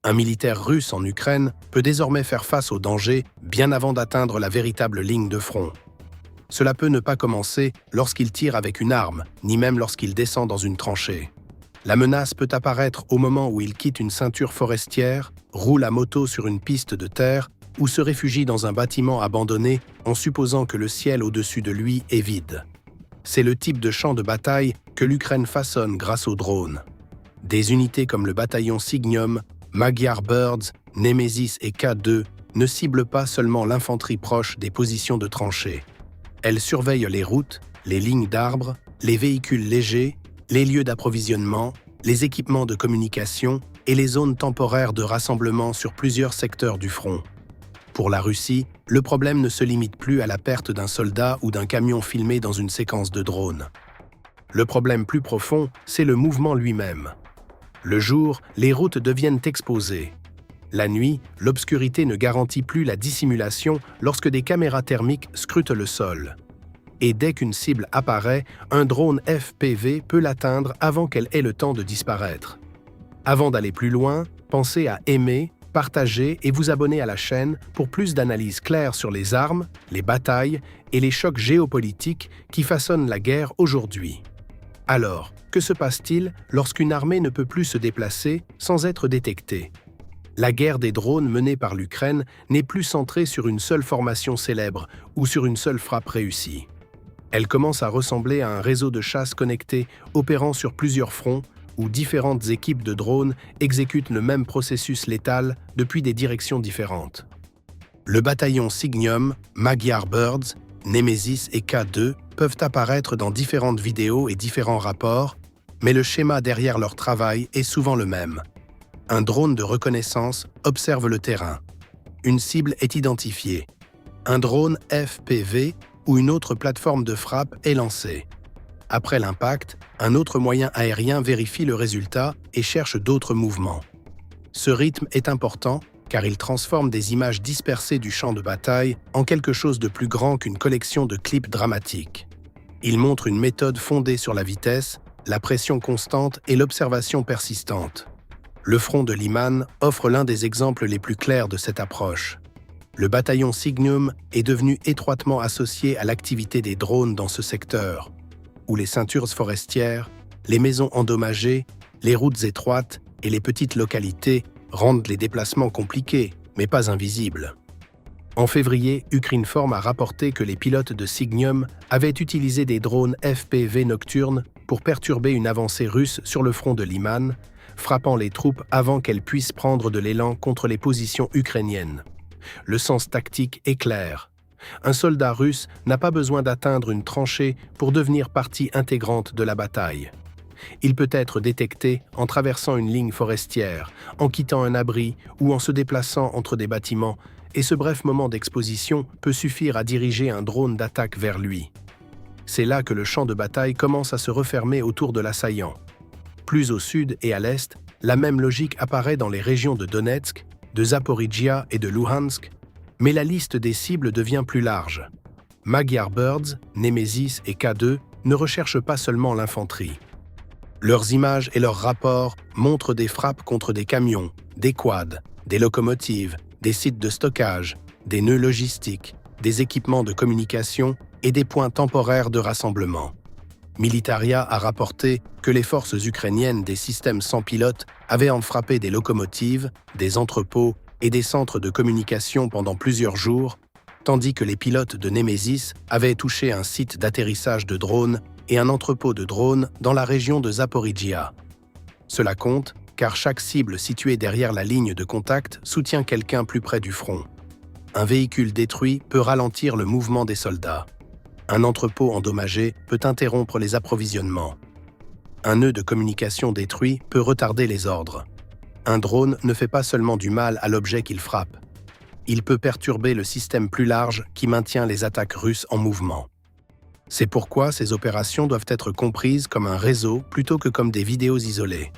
Un militaire russe en Ukraine peut désormais faire face aux dangers bien avant d'atteindre la véritable ligne de front. Cela peut ne pas commencer lorsqu'il tire avec une arme, ni même lorsqu'il descend dans une tranchée. La menace peut apparaître au moment où il quitte une ceinture forestière, roule à moto sur une piste de terre ou se réfugie dans un bâtiment abandonné en supposant que le ciel au-dessus de lui est vide. C'est le type de champ de bataille que l'Ukraine façonne grâce aux drones. Des unités comme le bataillon Cygnium, Magyar Birds, Nemesis et K2 ne ciblent pas seulement l'infanterie proche des positions de tranchées. Elles surveillent les routes, les lignes d'arbres, les véhicules légers, les lieux d'approvisionnement, les équipements de communication et les zones temporaires de rassemblement sur plusieurs secteurs du front. Pour la Russie, le problème ne se limite plus à la perte d'un soldat ou d'un camion filmé dans une séquence de drones. Le problème plus profond, c'est le mouvement lui-même. Le jour, les routes deviennent exposées. La nuit, l'obscurité ne garantit plus la dissimulation lorsque des caméras thermiques scrutent le sol. Et dès qu'une cible apparaît, un drone FPV peut l'atteindre avant qu'elle ait le temps de disparaître. Avant d'aller plus loin, pensez à aimer, partager et vous abonner à la chaîne pour plus d'analyses claires sur les armes, les batailles et les chocs géopolitiques qui façonnent la guerre aujourd'hui. Alors, que se passe-t-il lorsqu'une armée ne peut plus se déplacer sans être détectée? La guerre des drones menée par l'Ukraine n'est plus centrée sur une seule formation célèbre ou sur une seule frappe réussie. Elle commence à ressembler à un réseau de chasse connecté opérant sur plusieurs fronts où différentes équipes de drones exécutent le même processus létal depuis des directions différentes. Le bataillon Cygnium, Magyar Birds, Nemesis et K2 peuvent apparaître dans différentes vidéos et différents rapports, mais le schéma derrière leur travail est souvent le même. Un drone de reconnaissance observe le terrain. Une cible est identifiée. Un drone FPV ou une autre plateforme de frappe est lancée. Après l'impact, un autre moyen aérien vérifie le résultat et cherche d'autres mouvements. Ce rythme est important car il transforme des images dispersées du champ de bataille en quelque chose de plus grand qu'une collection de clips dramatiques. Il montre une méthode fondée sur la vitesse, la pression constante et l'observation persistante. Le front de Liman offre l'un des exemples les plus clairs de cette approche. Le bataillon Cygnium est devenu étroitement associé à l'activité des drones dans ce secteur, où les ceintures forestières, les maisons endommagées, les routes étroites et les petites localités rendent les déplacements compliqués, mais pas invisibles. En février, Ukrinform a rapporté que les pilotes de Cygnium avaient utilisé des drones FPV nocturnes pour perturber une avancée russe sur le front de Liman, frappant les troupes avant qu'elles puissent prendre de l'élan contre les positions ukrainiennes. Le sens tactique est clair. Un soldat russe n'a pas besoin d'atteindre une tranchée pour devenir partie intégrante de la bataille. Il peut être détecté en traversant une ligne forestière, en quittant un abri ou en se déplaçant entre des bâtiments, et ce bref moment d'exposition peut suffire à diriger un drone d'attaque vers lui. C'est là que le champ de bataille commence à se refermer autour de l'assaillant. Plus au sud et à l'est, la même logique apparaît dans les régions de Donetsk, de Zaporijia et de Luhansk, mais la liste des cibles devient plus large. Magyar Birds, Nemesis et K2 ne recherchent pas seulement l'infanterie. Leurs images et leurs rapports montrent des frappes contre des camions, des quads, des locomotives, des sites de stockage, des nœuds logistiques, des équipements de communication et des points temporaires de rassemblement. Militaria a rapporté que les forces ukrainiennes des systèmes sans pilote avaient frappé des locomotives, des entrepôts et des centres de communication pendant plusieurs jours, tandis que les pilotes de Nemesis avaient touché un site d'atterrissage de drones et un entrepôt de drones dans la région de Zaporijia. Cela compte car chaque cible située derrière la ligne de contact soutient quelqu'un plus près du front. Un véhicule détruit peut ralentir le mouvement des soldats. Un entrepôt endommagé peut interrompre les approvisionnements. Un nœud de communication détruit peut retarder les ordres. Un drone ne fait pas seulement du mal à l'objet qu'il frappe. Il peut perturber le système plus large qui maintient les attaques russes en mouvement. C'est pourquoi ces opérations doivent être comprises comme un réseau plutôt que comme des vidéos isolées.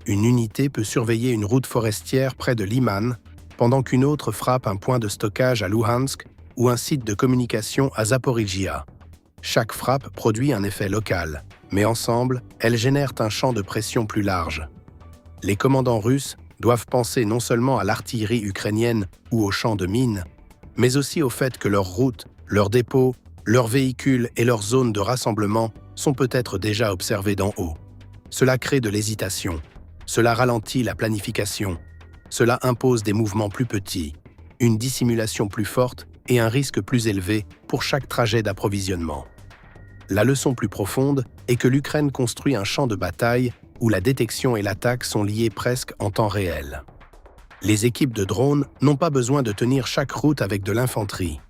Une unité peut surveiller une route forestière près de Liman, pendant qu'une autre frappe un point de stockage à Luhansk ou un site de communication à Zaporijia. Chaque frappe produit un effet local, mais ensemble, elles génèrent un champ de pression plus large. Les commandants russes doivent penser non seulement à l'artillerie ukrainienne ou aux champs de mines, mais aussi au fait que leurs routes, leurs dépôts, leurs véhicules et leurs zones de rassemblement sont peut-être déjà observés d'en haut. Cela crée de l'hésitation, cela ralentit la planification, cela impose des mouvements plus petits, une dissimulation plus forte et un risque plus élevé pour chaque trajet d'approvisionnement. La leçon plus profonde est que l'Ukraine construit un champ de bataille où la détection et l'attaque sont liées presque en temps réel. Les équipes de drones n'ont pas besoin de tenir chaque route avec de l'infanterie.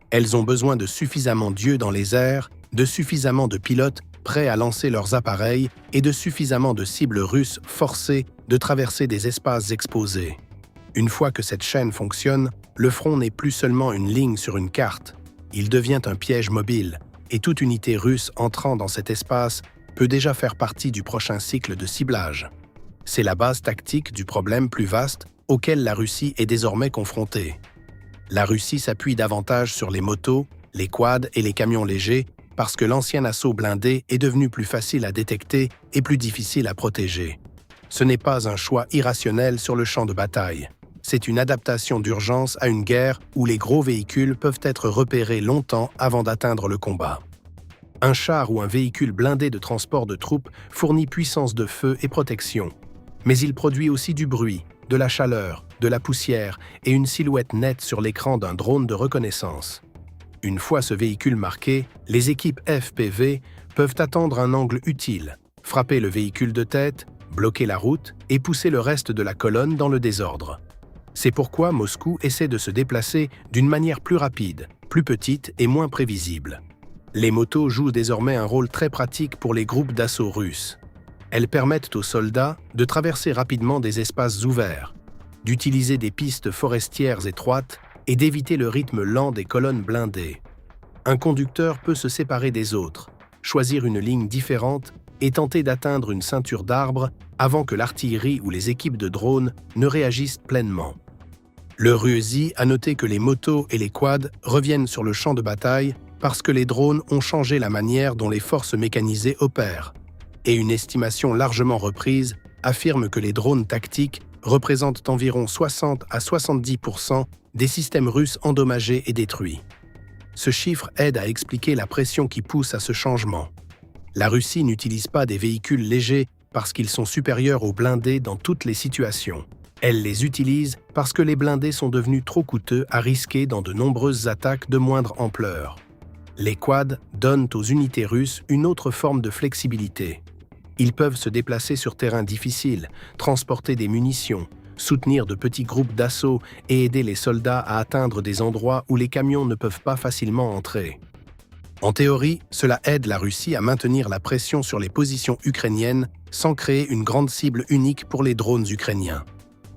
Elles ont besoin de suffisamment d'yeux dans les airs, de suffisamment de pilotes prêts à lancer leurs appareils et de suffisamment de cibles russes forcées de traverser des espaces exposés. Une fois que cette chaîne fonctionne, le front n'est plus seulement une ligne sur une carte, il devient un piège mobile, et toute unité russe entrant dans cet espace peut déjà faire partie du prochain cycle de ciblage. C'est la base tactique du problème plus vaste auquel la Russie est désormais confrontée. La Russie s'appuie davantage sur les motos, les quads et les camions légers parce que l'ancien assaut blindé est devenu plus facile à détecter et plus difficile à protéger. Ce n'est pas un choix irrationnel sur le champ de bataille. C'est une adaptation d'urgence à une guerre où les gros véhicules peuvent être repérés longtemps avant d'atteindre le combat. Un char ou un véhicule blindé de transport de troupes fournit puissance de feu et protection. Mais il produit aussi du bruit, de la chaleur, de la poussière et une silhouette nette sur l'écran d'un drone de reconnaissance. Une fois ce véhicule marqué, les équipes FPV peuvent attendre un angle utile, frapper le véhicule de tête, bloquer la route et pousser le reste de la colonne dans le désordre. C'est pourquoi Moscou essaie de se déplacer d'une manière plus rapide, plus petite et moins prévisible. Les motos jouent désormais un rôle très pratique pour les groupes d'assaut russes. Elles permettent aux soldats de traverser rapidement des espaces ouverts, d'utiliser des pistes forestières étroites et d'éviter le rythme lent des colonnes blindées. Un conducteur peut se séparer des autres, choisir une ligne différente et tenter d'atteindre une ceinture d'arbres avant que l'artillerie ou les équipes de drones ne réagissent pleinement. Le RUSI a noté que les motos et les quads reviennent sur le champ de bataille parce que les drones ont changé la manière dont les forces mécanisées opèrent. Et une estimation largement reprise affirme que les drones tactiques représentent environ 60 à 70% des systèmes russes endommagés et détruits. Ce chiffre aide à expliquer la pression qui pousse à ce changement. La Russie n'utilise pas des véhicules légers parce qu'ils sont supérieurs aux blindés dans toutes les situations. Elle les utilise parce que les blindés sont devenus trop coûteux à risquer dans de nombreuses attaques de moindre ampleur. Les quads donnent aux unités russes une autre forme de flexibilité. Ils peuvent se déplacer sur terrain difficile, transporter des munitions, soutenir de petits groupes d'assaut et aider les soldats à atteindre des endroits où les camions ne peuvent pas facilement entrer. En théorie, cela aide la Russie à maintenir la pression sur les positions ukrainiennes sans créer une grande cible unique pour les drones ukrainiens.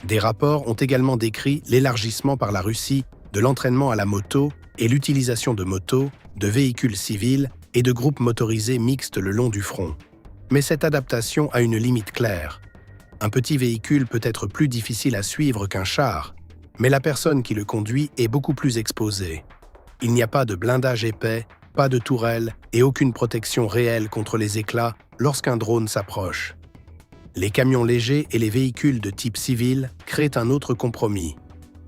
Des rapports ont également décrit l'élargissement par la Russie de l'entraînement à la moto et l'utilisation de motos, de véhicules civils et de groupes motorisés mixtes le long du front. Mais cette adaptation a une limite claire. Un petit véhicule peut être plus difficile à suivre qu'un char, mais la personne qui le conduit est beaucoup plus exposée. Il n'y a pas de blindage épais, pas de tourelles et aucune protection réelle contre les éclats lorsqu'un drone s'approche. Les camions légers et les véhicules de type civil créent un autre compromis.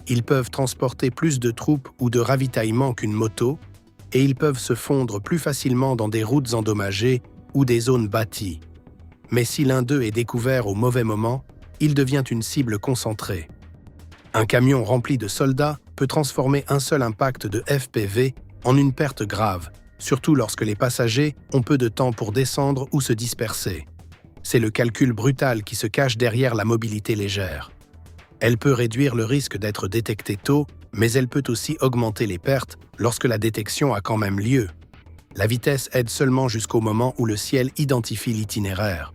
Ils peuvent transporter plus de troupes ou de ravitaillement qu'une moto, et ils peuvent se fondre plus facilement dans des routes endommagées ou des zones bâties. Mais si l'un d'eux est découvert au mauvais moment, il devient une cible concentrée. Un camion rempli de soldats peut transformer un seul impact de FPV en une perte grave, surtout lorsque les passagers ont peu de temps pour descendre ou se disperser. C'est le calcul brutal qui se cache derrière la mobilité légère. Elle peut réduire le risque d'être détectée tôt, mais elle peut aussi augmenter les pertes lorsque la détection a quand même lieu. La vitesse aide seulement jusqu'au moment où le ciel identifie l'itinéraire.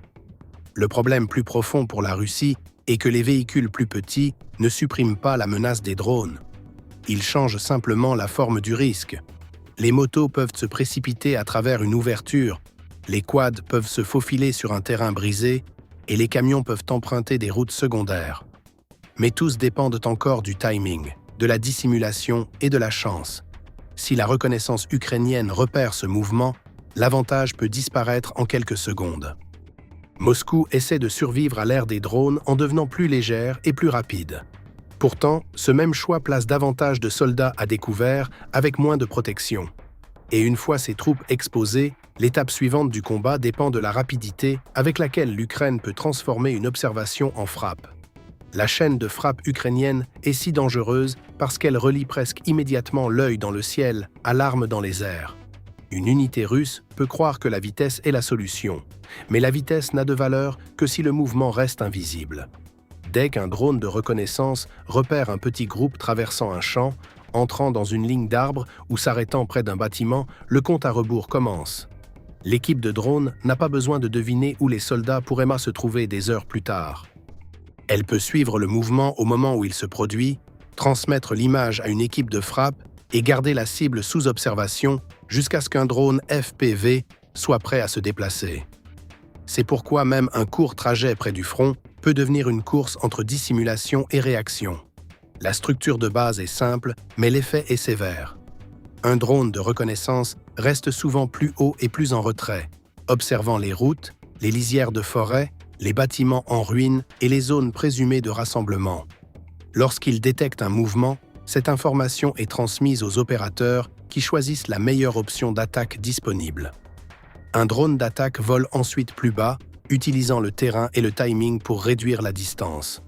Le problème plus profond pour la Russie est que les véhicules plus petits ne suppriment pas la menace des drones. Ils changent simplement la forme du risque. Les motos peuvent se précipiter à travers une ouverture, les quads peuvent se faufiler sur un terrain brisé et les camions peuvent emprunter des routes secondaires. Mais tous dépendent encore du timing, de la dissimulation et de la chance. Si la reconnaissance ukrainienne repère ce mouvement, l'avantage peut disparaître en quelques secondes. Moscou essaie de survivre à l'ère des drones en devenant plus légère et plus rapide. Pourtant, ce même choix place davantage de soldats à découvert avec moins de protection. Et une fois ces troupes exposées, l'étape suivante du combat dépend de la rapidité avec laquelle l'Ukraine peut transformer une observation en frappe. La chaîne de frappe ukrainienne est si dangereuse parce qu'elle relie presque immédiatement l'œil dans le ciel à l'arme dans les airs. Une unité russe peut croire que la vitesse est la solution, mais la vitesse n'a de valeur que si le mouvement reste invisible. Dès qu'un drone de reconnaissance repère un petit groupe traversant un champ, entrant dans une ligne d'arbres ou s'arrêtant près d'un bâtiment, le compte à rebours commence. L'équipe de drones n'a pas besoin de deviner où les soldats pourraient se trouver des heures plus tard. Elle peut suivre le mouvement au moment où il se produit, transmettre l'image à une équipe de frappe et garder la cible sous observation jusqu'à ce qu'un drone FPV soit prêt à se déplacer. C'est pourquoi même un court trajet près du front peut devenir une course entre dissimulation et réaction. La structure de base est simple, mais l'effet est sévère. Un drone de reconnaissance reste souvent plus haut et plus en retrait, observant les routes, les lisières de forêt, les bâtiments en ruine et les zones présumées de rassemblement. Lorsqu'il détecte un mouvement, cette information est transmise aux opérateurs qui choisissent la meilleure option d'attaque disponible. Un drone d'attaque vole ensuite plus bas, utilisant le terrain et le timing pour réduire la distance.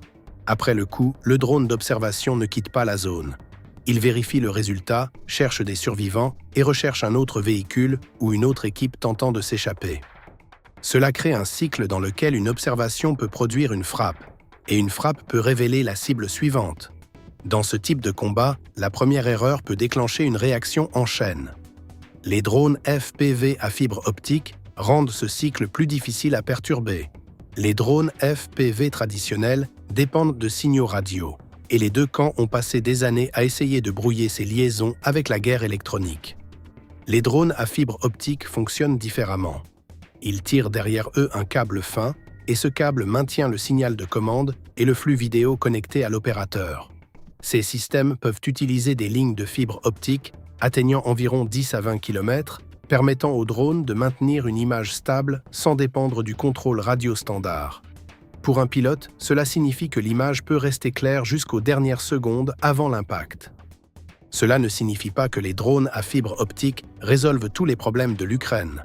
Après le coup, le drone d'observation ne quitte pas la zone. Il vérifie le résultat, cherche des survivants et recherche un autre véhicule ou une autre équipe tentant de s'échapper. Cela crée un cycle dans lequel une observation peut produire une frappe, et une frappe peut révéler la cible suivante. Dans ce type de combat, la première erreur peut déclencher une réaction en chaîne. Les drones FPV à fibre optique rendent ce cycle plus difficile à perturber. Les drones FPV traditionnels dépendent de signaux radio, et les deux camps ont passé des années à essayer de brouiller ces liaisons avec la guerre électronique. Les drones à fibre optique fonctionnent différemment. Ils tirent derrière eux un câble fin, et ce câble maintient le signal de commande et le flux vidéo connecté à l'opérateur. Ces systèmes peuvent utiliser des lignes de fibre optique atteignant environ 10 à 20 km, permettant au drone de maintenir une image stable sans dépendre du contrôle radio standard. Pour un pilote, cela signifie que l'image peut rester claire jusqu'aux dernières secondes avant l'impact. Cela ne signifie pas que les drones à fibre optique résolvent tous les problèmes de l'Ukraine.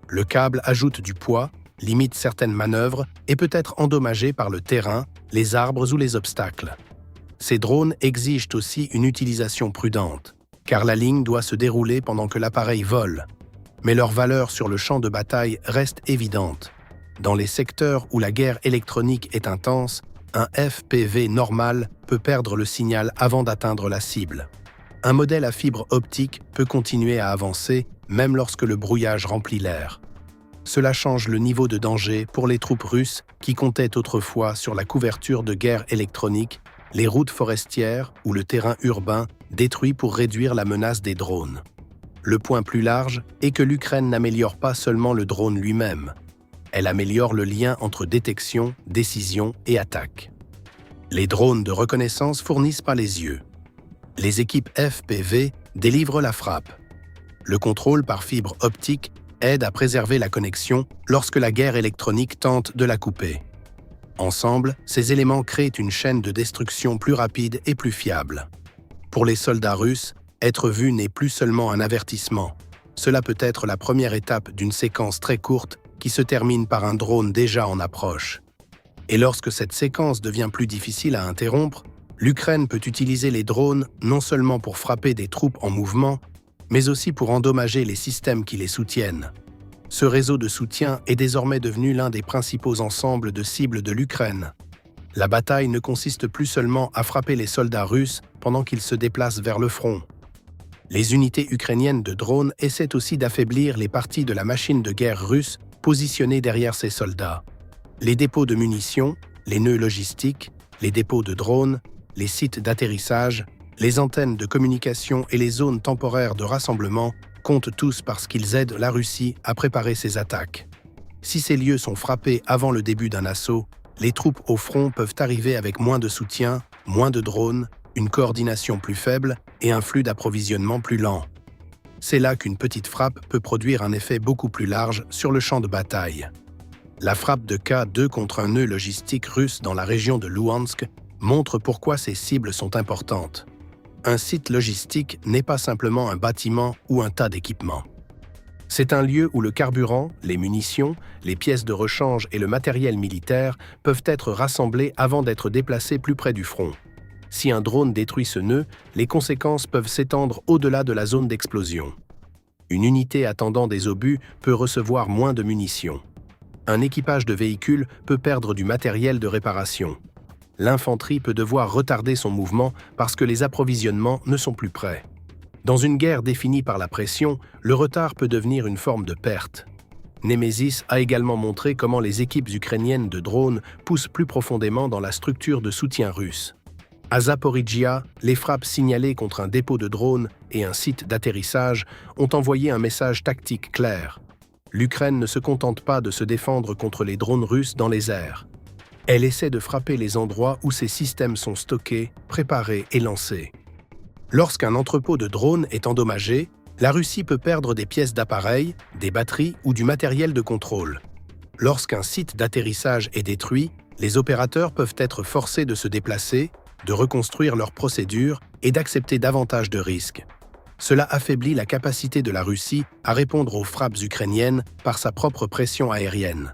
Le câble ajoute du poids, limite certaines manœuvres et peut être endommagé par le terrain, les arbres ou les obstacles. Ces drones exigent aussi une utilisation prudente, car la ligne doit se dérouler pendant que l'appareil vole. Mais leur valeur sur le champ de bataille reste évidente. Dans les secteurs où la guerre électronique est intense, un FPV normal peut perdre le signal avant d'atteindre la cible. Un modèle à fibre optique peut continuer à avancer, même lorsque le brouillage remplit l'air. Cela change le niveau de danger pour les troupes russes qui comptaient autrefois sur la couverture de guerre électronique, les routes forestières ou le terrain urbain détruits pour réduire la menace des drones. Le point plus large est que l'Ukraine n'améliore pas seulement le drone lui-même. Elle améliore le lien entre détection, décision et attaque. Les drones de reconnaissance fournissent pas les yeux. Les équipes FPV délivrent la frappe. Le contrôle par fibre optique aide à préserver la connexion lorsque la guerre électronique tente de la couper. Ensemble, ces éléments créent une chaîne de destruction plus rapide et plus fiable. Pour les soldats russes, être vu n'est plus seulement un avertissement. Cela peut être la première étape d'une séquence très courte qui se termine par un drone déjà en approche. Et lorsque cette séquence devient plus difficile à interrompre, l'Ukraine peut utiliser les drones non seulement pour frapper des troupes en mouvement, mais aussi pour endommager les systèmes qui les soutiennent. Ce réseau de soutien est désormais devenu l'un des principaux ensembles de cibles de l'Ukraine. La bataille ne consiste plus seulement à frapper les soldats russes pendant qu'ils se déplacent vers le front. Les unités ukrainiennes de drones essaient aussi d'affaiblir les parties de la machine de guerre russe positionnées derrière ces soldats. Les dépôts de munitions, les nœuds logistiques, les dépôts de drones, les sites d'atterrissage, les antennes de communication et les zones temporaires de rassemblement comptent tous parce qu'ils aident la Russie à préparer ses attaques. Si ces lieux sont frappés avant le début d'un assaut, les troupes au front peuvent arriver avec moins de soutien, moins de drones, une coordination plus faible et un flux d'approvisionnement plus lent. C'est là qu'une petite frappe peut produire un effet beaucoup plus large sur le champ de bataille. La frappe de K2 contre un nœud logistique russe dans la région de Louhansk montre pourquoi ces cibles sont importantes. Un site logistique n'est pas simplement un bâtiment ou un tas d'équipements. C'est un lieu où le carburant, les munitions, les pièces de rechange et le matériel militaire peuvent être rassemblés avant d'être déplacés plus près du front. Si un drone détruit ce nœud, les conséquences peuvent s'étendre au-delà de la zone d'explosion. Une unité attendant des obus peut recevoir moins de munitions. Un équipage de véhicules peut perdre du matériel de réparation. L'infanterie peut devoir retarder son mouvement parce que les approvisionnements ne sont plus prêts. Dans une guerre définie par la pression, le retard peut devenir une forme de perte. Nemesis a également montré comment les équipes ukrainiennes de drones poussent plus profondément dans la structure de soutien russe. À Zaporizhia, les frappes signalées contre un dépôt de drones et un site d'atterrissage ont envoyé un message tactique clair. L'Ukraine ne se contente pas de se défendre contre les drones russes dans les airs. Elle essaie de frapper les endroits où ces systèmes sont stockés, préparés et lancés. Lorsqu'un entrepôt de drones est endommagé, la Russie peut perdre des pièces d'appareils, des batteries ou du matériel de contrôle. Lorsqu'un site d'atterrissage est détruit, les opérateurs peuvent être forcés de se déplacer, de reconstruire leurs procédures et d'accepter davantage de risques. Cela affaiblit la capacité de la Russie à répondre aux frappes ukrainiennes par sa propre pression aérienne.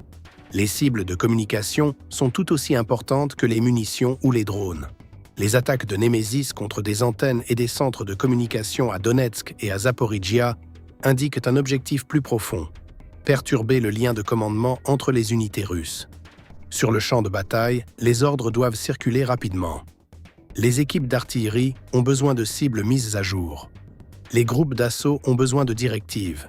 Les cibles de communication sont tout aussi importantes que les munitions ou les drones. Les attaques de Nemesis contre des antennes et des centres de communication à Donetsk et à Zaporizhia indiquent un objectif plus profond: perturber le lien de commandement entre les unités russes. Sur le champ de bataille, les ordres doivent circuler rapidement. Les équipes d'artillerie ont besoin de cibles mises à jour. Les groupes d'assaut ont besoin de directives.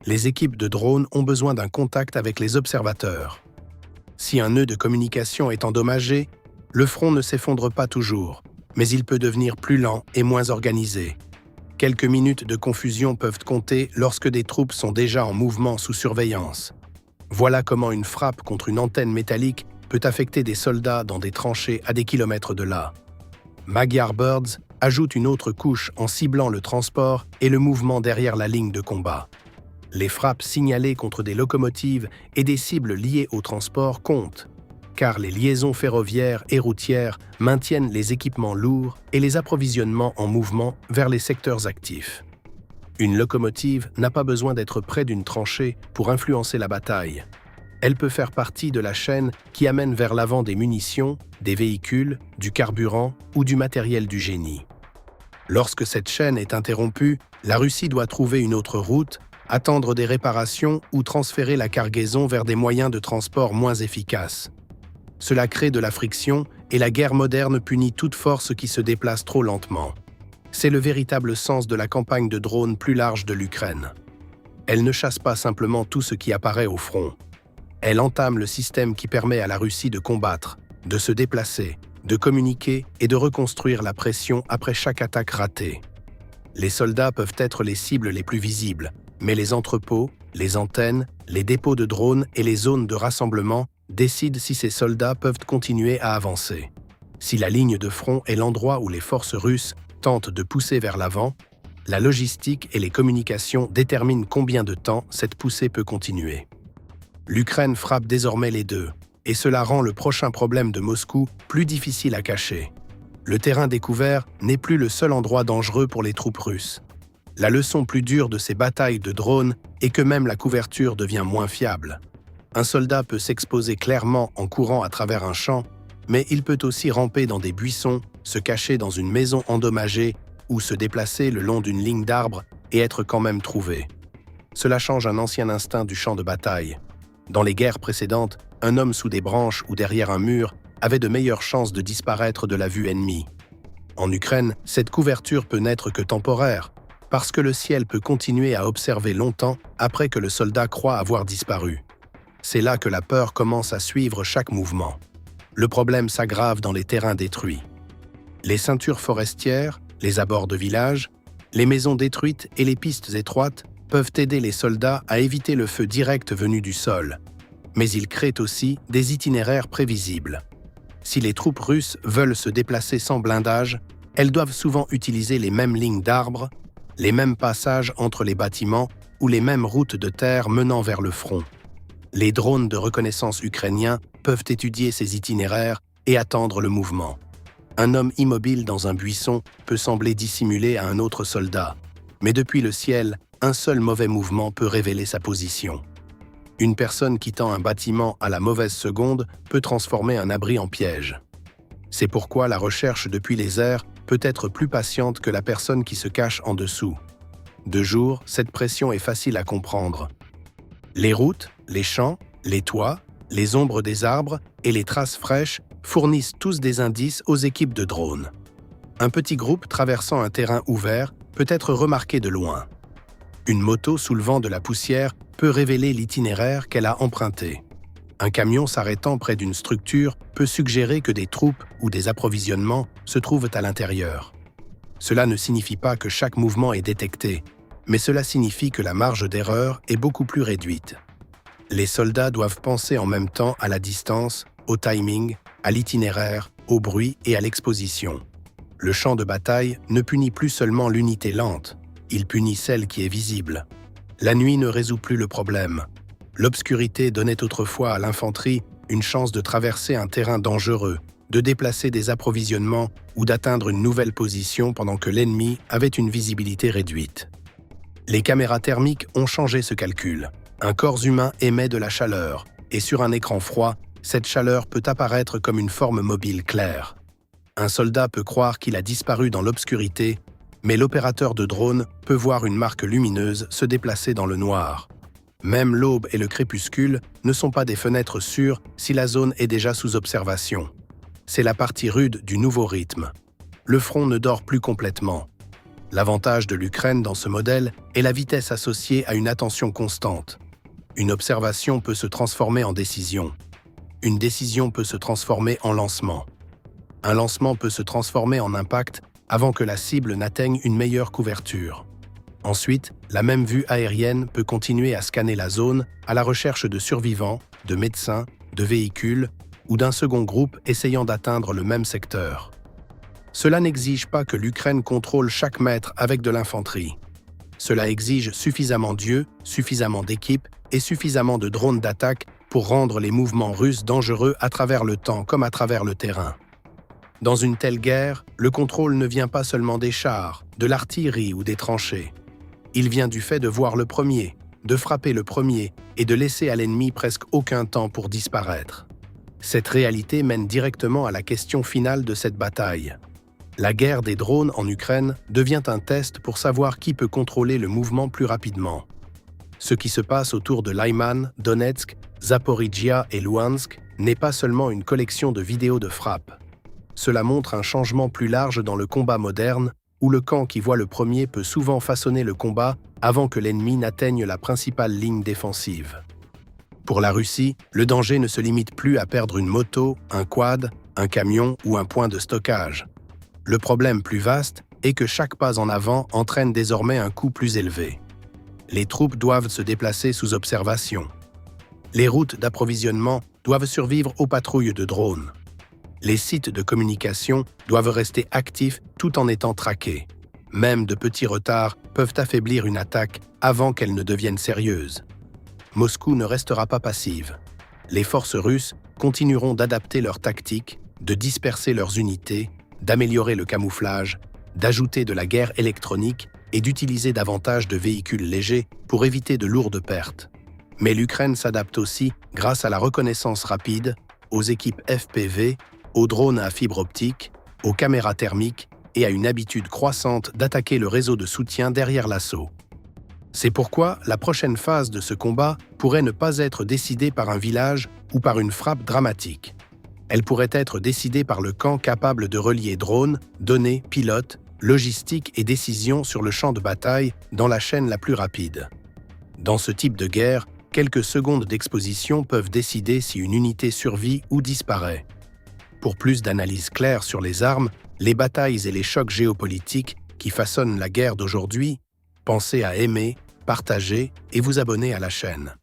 Les équipes de drones ont besoin d'un contact avec les observateurs. Si un nœud de communication est endommagé, le front ne s'effondre pas toujours, mais il peut devenir plus lent et moins organisé. Quelques minutes de confusion peuvent compter lorsque des troupes sont déjà en mouvement sous surveillance. Voilà comment une frappe contre une antenne métallique peut affecter des soldats dans des tranchées à des kilomètres de là. Magyar Birds ajoute une autre couche en ciblant le transport et le mouvement derrière la ligne de combat. Les frappes signalées contre des locomotives et des cibles liées au transport comptent, car les liaisons ferroviaires et routières maintiennent les équipements lourds et les approvisionnements en mouvement vers les secteurs actifs. Une locomotive n'a pas besoin d'être près d'une tranchée pour influencer la bataille. Elle peut faire partie de la chaîne qui amène vers l'avant des munitions, des véhicules, du carburant ou du matériel du génie. Lorsque cette chaîne est interrompue, la Russie doit trouver une autre route, attendre des réparations ou transférer la cargaison vers des moyens de transport moins efficaces. Cela crée de la friction et la guerre moderne punit toute force qui se déplace trop lentement. C'est le véritable sens de la campagne de drones plus large de l'Ukraine. Elle ne chasse pas simplement tout ce qui apparaît au front. Elle entame le système qui permet à la Russie de combattre, de se déplacer, de communiquer et de reconstruire la pression après chaque attaque ratée. Les soldats peuvent être les cibles les plus visibles, mais les entrepôts, les antennes, les dépôts de drones et les zones de rassemblement décident si ces soldats peuvent continuer à avancer. Si la ligne de front est l'endroit où les forces russes tentent de pousser vers l'avant, la logistique et les communications déterminent combien de temps cette poussée peut continuer. L'Ukraine frappe désormais les deux, et cela rend le prochain problème de Moscou plus difficile à cacher. Le terrain découvert n'est plus le seul endroit dangereux pour les troupes russes. La leçon plus dure de ces batailles de drones est que même la couverture devient moins fiable. Un soldat peut s'exposer clairement en courant à travers un champ, mais il peut aussi ramper dans des buissons, se cacher dans une maison endommagée ou se déplacer le long d'une ligne d'arbres et être quand même trouvé. Cela change un ancien instinct du champ de bataille. Dans les guerres précédentes, un homme sous des branches ou derrière un mur avait de meilleures chances de disparaître de la vue ennemie. En Ukraine, cette couverture peut n'être que temporaire, parce que le ciel peut continuer à observer longtemps après que le soldat croit avoir disparu. C'est là que la peur commence à suivre chaque mouvement. Le problème s'aggrave dans les terrains détruits. Les ceintures forestières, les abords de villages, les maisons détruites et les pistes étroites peuvent aider les soldats à éviter le feu direct venu du sol. Mais ils créent aussi des itinéraires prévisibles. Si les troupes russes veulent se déplacer sans blindage, elles doivent souvent utiliser les mêmes lignes d'arbres, les mêmes passages entre les bâtiments ou les mêmes routes de terre menant vers le front. Les drones de reconnaissance ukrainiens peuvent étudier ces itinéraires et attendre le mouvement. Un homme immobile dans un buisson peut sembler dissimulé à un autre soldat, mais depuis le ciel, un seul mauvais mouvement peut révéler sa position. Une personne quittant un bâtiment à la mauvaise seconde peut transformer un abri en piège. C'est pourquoi la recherche depuis les airs peut être plus patiente que la personne qui se cache en dessous. De jour, cette pression est facile à comprendre. Les routes, les champs, les toits, les ombres des arbres et les traces fraîches fournissent tous des indices aux équipes de drones. Un petit groupe traversant un terrain ouvert peut être remarqué de loin. Une moto soulevant de la poussière peut révéler l'itinéraire qu'elle a emprunté. Un camion s'arrêtant près d'une structure peut suggérer que des troupes ou des approvisionnements se trouvent à l'intérieur. Cela ne signifie pas que chaque mouvement est détecté, mais cela signifie que la marge d'erreur est beaucoup plus réduite. Les soldats doivent penser en même temps à la distance, au timing, à l'itinéraire, au bruit et à l'exposition. Le champ de bataille ne punit plus seulement l'unité lente, il punit celle qui est visible. La nuit ne résout plus le problème. L'obscurité donnait autrefois à l'infanterie une chance de traverser un terrain dangereux, de déplacer des approvisionnements ou d'atteindre une nouvelle position pendant que l'ennemi avait une visibilité réduite. Les caméras thermiques ont changé ce calcul. Un corps humain émet de la chaleur, et sur un écran froid, cette chaleur peut apparaître comme une forme mobile claire. Un soldat peut croire qu'il a disparu dans l'obscurité, mais l'opérateur de drone peut voir une marque lumineuse se déplacer dans le noir. Même l'aube et le crépuscule ne sont pas des fenêtres sûres si la zone est déjà sous observation. C'est la partie rude du nouveau rythme. Le front ne dort plus complètement. L'avantage de l'Ukraine dans ce modèle est la vitesse associée à une attention constante. Une observation peut se transformer en décision. Une décision peut se transformer en lancement. Un lancement peut se transformer en impact avant que la cible n'atteigne une meilleure couverture. Ensuite, la même vue aérienne peut continuer à scanner la zone à la recherche de survivants, de médecins, de véhicules ou d'un second groupe essayant d'atteindre le même secteur. Cela n'exige pas que l'Ukraine contrôle chaque mètre avec de l'infanterie. Cela exige suffisamment d'yeux, suffisamment d'équipes et suffisamment de drones d'attaque pour rendre les mouvements russes dangereux à travers le temps comme à travers le terrain. Dans une telle guerre, le contrôle ne vient pas seulement des chars, de l'artillerie ou des tranchées. Il vient du fait de voir le premier, de frapper le premier et de laisser à l'ennemi presque aucun temps pour disparaître. Cette réalité mène directement à la question finale de cette bataille. La guerre des drones en Ukraine devient un test pour savoir qui peut contrôler le mouvement plus rapidement. Ce qui se passe autour de Lyman, Donetsk, Zaporizhia et Luhansk n'est pas seulement une collection de vidéos de frappe. Cela montre un changement plus large dans le combat moderne, où le camp qui voit le premier peut souvent façonner le combat avant que l'ennemi n'atteigne la principale ligne défensive. Pour la Russie, le danger ne se limite plus à perdre une moto, un quad, un camion ou un point de stockage. Le problème plus vaste est que chaque pas en avant entraîne désormais un coût plus élevé. Les troupes doivent se déplacer sous observation. Les routes d'approvisionnement doivent survivre aux patrouilles de drones. Les sites de communication doivent rester actifs tout en étant traqués. Même de petits retards peuvent affaiblir une attaque avant qu'elle ne devienne sérieuse. Moscou ne restera pas passive. Les forces russes continueront d'adapter leurs tactiques, de disperser leurs unités, d'améliorer le camouflage, d'ajouter de la guerre électronique et d'utiliser davantage de véhicules légers pour éviter de lourdes pertes. Mais l'Ukraine s'adapte aussi grâce à la reconnaissance rapide, aux équipes FPV, aux drones à fibre optique, aux caméras thermiques et à une habitude croissante d'attaquer le réseau de soutien derrière l'assaut. C'est pourquoi la prochaine phase de ce combat pourrait ne pas être décidée par un village ou par une frappe dramatique. Elle pourrait être décidée par le camp capable de relier drones, données, pilotes, logistique et décisions sur le champ de bataille dans la chaîne la plus rapide. Dans ce type de guerre, quelques secondes d'exposition peuvent décider si une unité survit ou disparaît. Pour plus d'analyses claires sur les armes, les batailles et les chocs géopolitiques qui façonnent la guerre d'aujourd'hui, pensez à aimer, partager et vous abonner à la chaîne.